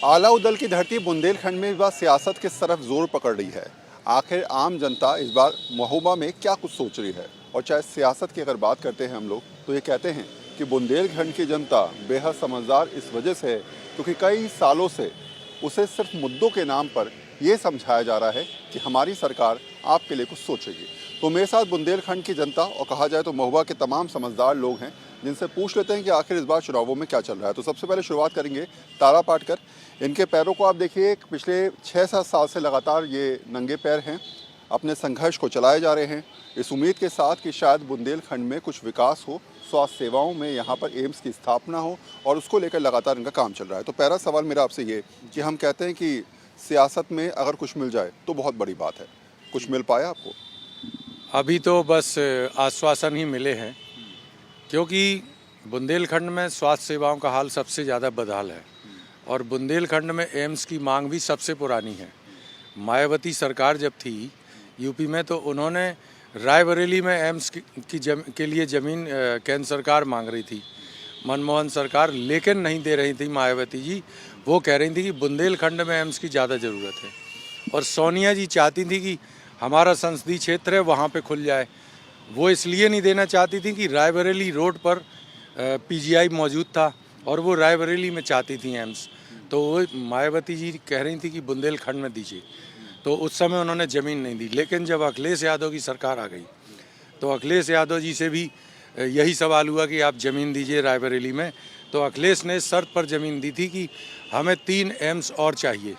आलाऊ दल की धरती बुंदेलखंड में इस बार सियासत किस तरफ जोर पकड़ रही है। आखिर आम जनता इस बार महोबा में क्या कुछ सोच रही है। और चाहे सियासत की अगर बात करते हैं हम लोग, तो ये कहते हैं कि बुंदेलखंड की जनता बेहद समझदार इस वजह से है क्योंकि कई सालों से उसे सिर्फ मुद्दों के नाम पर यह समझाया जा रहा है कि हमारी सरकार आपके लिए कुछ सोचेगी। तो मेरे साथ बुंदेलखंड की जनता और कहा जाए तो महोबा के तमाम समझदार लोग हैं, जिनसे पूछ लेते हैं कि आखिर इस बार चुनावों में क्या चल रहा है। तो सबसे पहले शुरुआत करेंगे तारा पाटकर। इनके पैरों को आप देखिए, पिछले 6-7 साल से लगातार ये नंगे पैर हैं, अपने संघर्ष को चलाए जा रहे हैं इस उम्मीद के साथ कि शायद बुंदेलखंड में कुछ विकास हो, स्वास्थ्य सेवाओं में यहाँ पर एम्स की स्थापना हो, और उसको लेकर लगातार इनका काम चल रहा है। तो पहला सवाल मेरा आपसे ये कि हम कहते हैं कि सियासत में अगर कुछ मिल जाए तो बहुत बड़ी बात है, कुछ मिल पाया आपको? अभी तो बस आश्वासन ही मिले हैं, क्योंकि बुंदेलखंड में स्वास्थ्य सेवाओं का हाल सबसे ज़्यादा बदहाल है और बुंदेलखंड में एम्स की मांग भी सबसे पुरानी है। मायावती सरकार जब थी यूपी में, तो उन्होंने रायबरेली में एम्स के लिए ज़मीन केंद्र सरकार मांग रही थी, मनमोहन सरकार लेकिन नहीं दे रही थी मायावती जी। वो कह रही थी कि बुंदेलखंड में एम्स की ज़्यादा ज़रूरत है, और सोनिया जी चाहती थी कि हमारा संसदीय क्षेत्र है वहाँ पे खुल जाए। वो इसलिए नहीं देना चाहती थी कि रायबरेली रोड पर पीजीआई मौजूद था और वो रायबरेली में चाहती थी एम्स, तो वो मायावती जी कह रही थी कि बुंदेलखंड में दीजिए, तो उस समय उन्होंने ज़मीन नहीं दी। लेकिन जब अखिलेश यादव की सरकार आ गई तो अखिलेश यादव जी से भी यही सवाल हुआ कि आप ज़मीन दीजिए रायबरेली में। तो अखिलेश ने शर्त पर ज़मीन दी थी कि हमें 3 एम्स और चाहिए,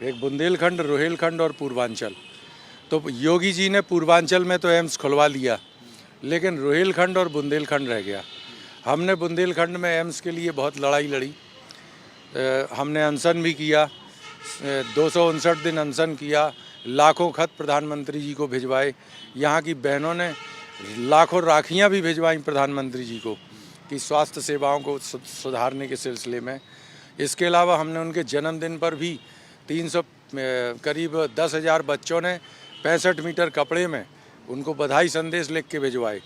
एक बुंदेलखंड, रोहिलखंड और पूर्वांचल। तो योगी जी ने पूर्वांचल में तो एम्स खुलवा लिया, लेकिन रोहिलखंड और बुंदेलखंड रह गया। हमने बुंदेलखंड में एम्स के लिए बहुत लड़ाई लड़ी, हमने अनशन भी किया, 259 दिन अनशन किया, लाखों खत प्रधानमंत्री जी को भिजवाए। यहाँ की बहनों ने लाखों राखियाँ भी भिजवाई प्रधानमंत्री जी को कि स्वास्थ्य सेवाओं को सुधारने के सिलसिले में। इसके अलावा हमने उनके जन्मदिन पर भी 300 करीब 10,000 बच्चों ने 65 मीटर कपड़े में उनको बधाई संदेश लिख के भिजवाए।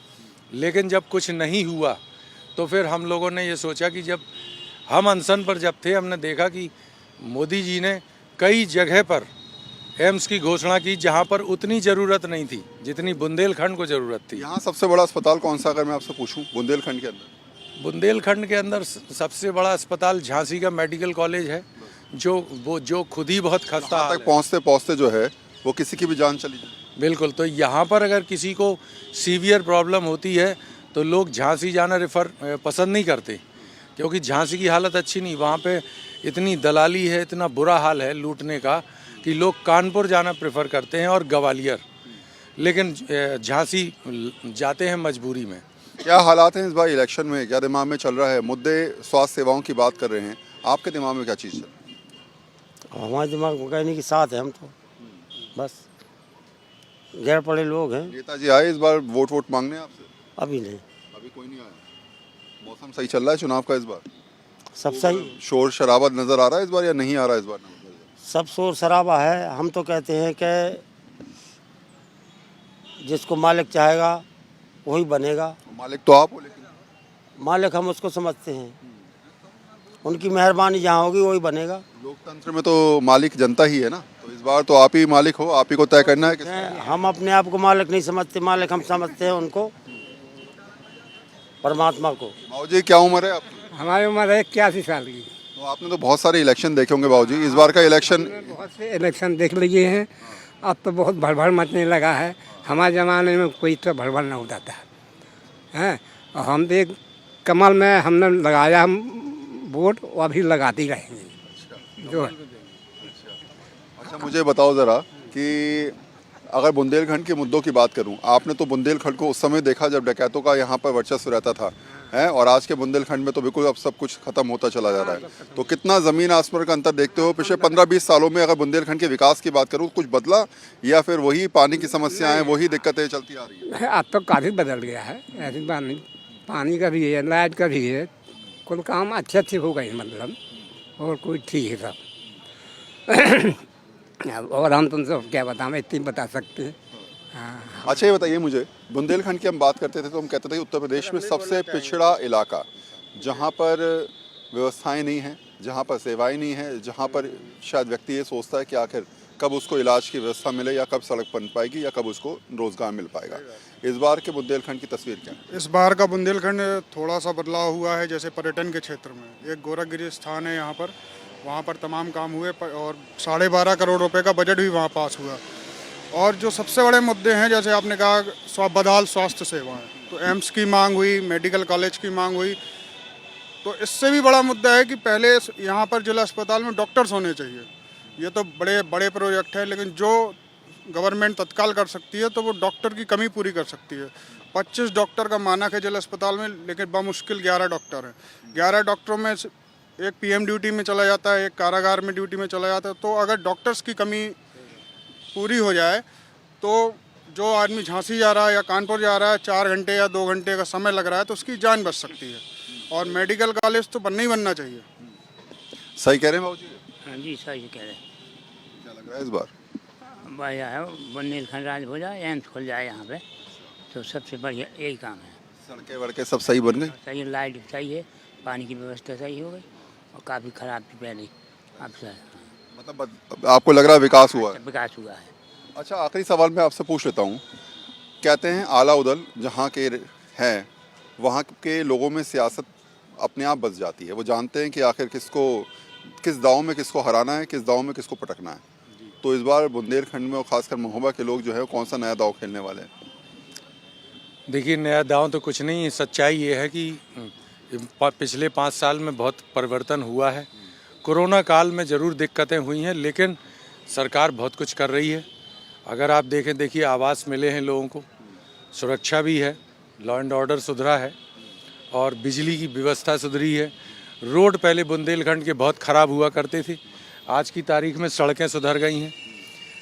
लेकिन जब कुछ नहीं हुआ तो फिर हम लोगों ने ये सोचा कि जब हम अनशन पर जब थे, हमने देखा कि मोदी जी ने कई जगह पर एम्स की घोषणा की जहां पर उतनी ज़रूरत नहीं थी जितनी बुंदेलखंड को ज़रूरत थी। यहाँ सबसे बड़ा अस्पताल कौन सा, अगर मैं आपसे पूछूं बुंदेलखंड के अंदर? बुंदेलखंड के अंदर सबसे बड़ा अस्पताल झांसी का मेडिकल कॉलेज है, जो खुद ही बहुत खस्ता हाल तक पहुँचते पहुँचते जो है वो किसी की भी जान चली जाए। बिल्कुल। तो यहाँ पर अगर किसी को सीवियर प्रॉब्लम होती है तो लोग झांसी जाना रेफर पसंद नहीं करते, क्योंकि झांसी की हालत अच्छी नहीं, वहाँ पे इतनी दलाली है, इतना बुरा हाल है लूटने का कि लोग कानपुर जाना प्रेफर करते हैं और ग्वालियर, लेकिन झांसी जाते हैं मजबूरी में। क्या हालात हैं इस बार इलेक्शन में, क्या दिमाग में चल रहा है? मुद्दे स्वास्थ्य सेवाओं की बात कर रहे हैं, आपके दिमाग में क्या चीज़ है? हमारे दिमाग में कहने की साथ है, हम तो बस गैर पढ़े लोग हैं। नेताजी आए इस बार वोट मांगने आपसे? अभी नहीं, अभी कोई नहीं आया। मौसम सही चल रहा है चुनाव का इस बार? सब सही। शोर शराबा नजर आ रहा है इस बार या नहीं आ रहा है इस बार? सब शोर शराबा है। हम तो कहते हैं कि जिसको मालिक चाहेगा वही बनेगा। मालिक तो आप हो, लेकिन मालिक हम उसको समझते हैं, उनकी मेहरबानी जहाँ होगी वही बनेगा। लोकतंत्र में तो मालिक जनता ही है ना, तो इस बार तो आप ही मालिक हो, आप ही को तय करना है किसको। हम अपने आप को मालिक नहीं समझते, मालिक हम समझते हैं उनको, परमात्मा को। बाबूजी क्या उम्र है आपकी? हमारी उम्र है 81 साल की। तो आपने तो बहुत सारे इलेक्शन देखे होंगे बाबूजी, इस बार का इलेक्शन? बहुत से इलेक्शन देख लिए हैं, अब तो बहुत भड़बड़ मचने लगा है। हमारे ज़माने में कोई तो भड़बड़ न होता था, हैं। और हम देख कमल में हमने लगाया हम वोट, वो अभी लगाते ही रहेंगे जो। अच्छा मुझे बताओ ज़रा कि अगर बुंदेलखंड के मुद्दों की बात करूं, आपने तो बुंदेलखंड को उस समय देखा जब डकैतों का यहाँ पर वर्चस्व रहता था, हैं, और आज के बुंदेलखंड में तो बिल्कुल अब सब कुछ खत्म होता चला जा रहा है। तो कितना ज़मीन आसमान का अंतर देखते हो पिछले 15-20 सालों में? अगर बुंदेलखंड के विकास की बात करूँ, कुछ बदला या फिर वही पानी की समस्याएं, वही दिक्कतें चलती आ रही है? अब तो काफ़ी बदल गया है, ऐसी बात नहीं। पानी का भी है, लाइट का भी है, कुल काम अच्छे हो गए मतलब, और कोई ठीक है सब। और हम तुमसे क्या बताएं, इतनी बता सकते हैं। हाँ। अच्छा ये बताइए मुझे, बुंदेलखंड की हम बात करते थे तो हम कहते थे उत्तर प्रदेश में सबसे पिछड़ा इलाका, जहाँ पर व्यवस्थाएं नहीं हैं, जहाँ पर सेवाएं नहीं है, जहाँ पर शायद व्यक्ति ये सोचता है कि आखिर कब उसको इलाज की व्यवस्था मिले या कब सड़क बन पाएगी या कब उसको रोजगार मिल पाएगा। इस बार के बुंदेलखंड की तस्वीर क्या है? इस बार का बुंदेलखंड थोड़ा सा बदलाव हुआ है। जैसे पर्यटन के क्षेत्र में एक गोरखगिरी स्थान है यहाँ पर, वहाँ पर तमाम काम हुए और 12.5 करोड़ रुपए का बजट भी वहाँ पास हुआ। और जो सबसे बड़े मुद्दे हैं, जैसे आपने कहा बदहाल स्वास्थ्य सेवाएं, तो एम्स की मांग हुई, मेडिकल कॉलेज की मांग हुई। तो इससे भी बड़ा मुद्दा है कि पहले यहाँ पर जिला अस्पताल में डॉक्टर्स होने चाहिए। ये तो बड़े बड़े प्रोजेक्ट है, लेकिन जो गवर्नमेंट तत्काल कर सकती है तो वो डॉक्टर की कमी पूरी कर सकती है। 25 डॉक्टर का मानक है जिला अस्पताल में, लेकिन बामुश्किल 11 डॉक्टर हैं। 11 डॉक्टरों में एक पीएम ड्यूटी में चला जाता है, एक कारागार में ड्यूटी में चला जाता है। तो अगर डॉक्टर्स की कमी पूरी हो जाए तो जो आदमी झांसी जा रहा है या कानपुर जा रहा है, 4 घंटे या 2 घंटे का समय लग रहा है, तो उसकी जान बच सकती है। और मेडिकल कॉलेज तो बनना ही बनना चाहिए। सही कह रहे हैं बाबू जी? हाँ जी, सही कह रहे हैं। क्या लग रहा है इस बार? बढ़िया है, बुंदेलखंड राज हो जाए, एम्स खुल जाए यहाँ पे, तो सबसे बढ़िया यही काम है। सड़कें वड़कें सब सही बन गई? सही, लाइट सही है, पानी की व्यवस्था सही हो गई, और काफ़ी ख़राब थी पहले, अब से मतलब आपको लग रहा है विकास हुआ है? विकास हुआ है। अच्छा, आखिरी सवाल मैं आपसे पूछ लेता हूँ। कहते हैं आला उदल जहाँ के हैं वहाँ के लोगों में सियासत अपने आप बस जाती है। वो जानते हैं कि आखिर किस दांव में किसको हराना है, किस दांव में किसको पटकना है। तो इस बार बुंदेलखंड में और ख़ासकर महोबा के लोग जो है कौन सा नया दांव खेलने वाले हैं? देखिए, नया दांव तो कुछ नहीं है। सच्चाई ये है कि पिछले 5 साल में बहुत परिवर्तन हुआ है। कोरोना काल में ज़रूर दिक्कतें हुई हैं, लेकिन सरकार बहुत कुछ कर रही है। अगर आप देखें, देखिए आवास मिले हैं लोगों को, सुरक्षा भी है, लॉ एंड ऑर्डर सुधरा है और बिजली की व्यवस्था सुधरी है। रोड पहले बुंदेलखंड के बहुत ख़राब हुआ करते थे, आज की तारीख में सड़कें सुधर गई हैं।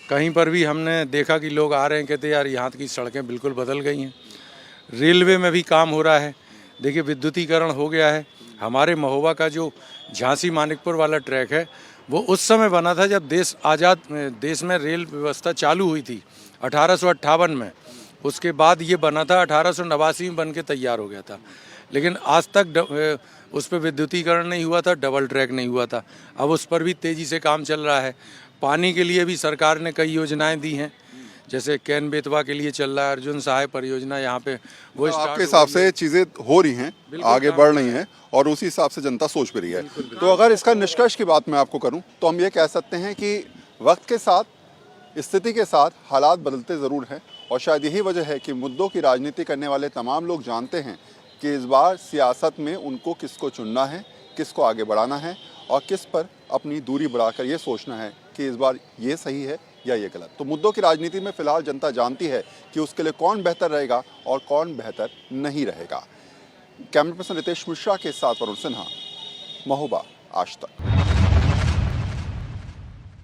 कहीं पर भी हमने देखा कि लोग आ रहे हैं, कहते यार यहाँ की सड़कें बिल्कुल बदल गई हैं। रेलवे में भी काम हो रहा है। देखिए, विद्युतीकरण हो गया है। हमारे महोबा का जो झांसी मानिकपुर वाला ट्रैक है, वो उस समय बना था जब देश में रेल व्यवस्था चालू हुई थी 1858 में। उसके बाद ये बना था 1889 में, बन के तैयार हो गया था। लेकिन आज तक उस पर विद्युतीकरण नहीं हुआ था, डबल ट्रैक नहीं हुआ था। अब उस पर भी तेज़ी से काम चल रहा है। पानी के लिए भी सरकार ने कई योजनाएं दी हैं, जैसे कैन बेतवा के लिए चल रहा है, अर्जुन सहाय परियोजना यहाँ पे वो तो आपके हिसाब से चीज़ें हो रही हैं, आगे बढ़ रही हैं और उसी हिसाब से जनता सोच भी रही है। तो अगर इसका निष्कर्ष की बात मैं आपको करूं तो हम ये कह सकते हैं कि वक्त के साथ, स्थिति के साथ हालात बदलते ज़रूर हैं और शायद यही वजह है कि मुद्दों की राजनीति करने वाले तमाम लोग जानते हैं कि इस बार सियासत में उनको किसको चुनना है, किसको आगे बढ़ाना है और किस पर अपनी दूरी बढ़ाकर ये सोचना है कि इस बार ये सही है या ये गलत। तो मुद्दों की राजनीति में फिलहाल जनता जानती है कि उसके लिए कौन बेहतर रहेगा और कौन बेहतर नहीं रहेगा। कैमरा पर्सन रितेश मिश्रा के साथ वरुण सिन्हा, महोबा, आज तक।